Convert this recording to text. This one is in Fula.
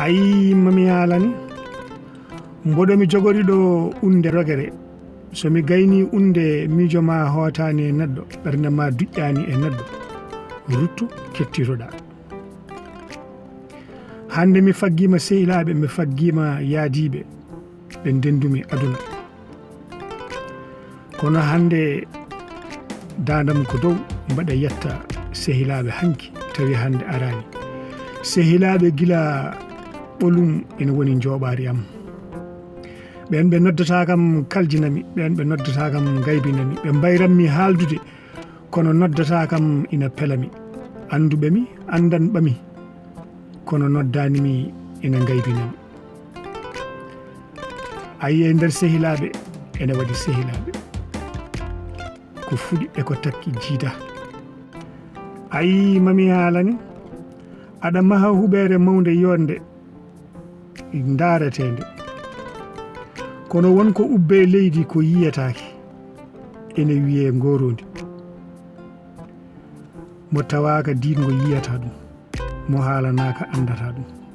ayi mami haalani mboɗo mi jogoriɗo unde rogere so mi gayni unde miijo ma hotani e neɗɗo ɓernde ma duƴƴani e neɗɗo ruttu kettitoɗa hande mi faggima sehilaɓe mi faggima yaadiɓe ɓe ndendumi aduna kono hande dadam ko dow mbaɗa yetta sehilaɓe hanki tawi hande arani sehilaɓe gila ɓolum ene woni jooɓari am ɓen ɓe noddata kam kaljinami ɓen ɓe noddata kam gaybinami ɓe mbayranmi haaldude kono noddata kam ina pelami anduɓe mi andanɓami kono noddanimi ina gaybinami ayi e nder sehilaɓe ene waɗi sehilaɓe ko fuɗi e ko takki jiida ayi mami haalani aɗa maha huɓere mawde yonde daaretende kono wonko ubbe leydi ko yiyataki ene wiye ngorodi mo tawaka dingo yiyata ɗum mo haalanaka andata ɗum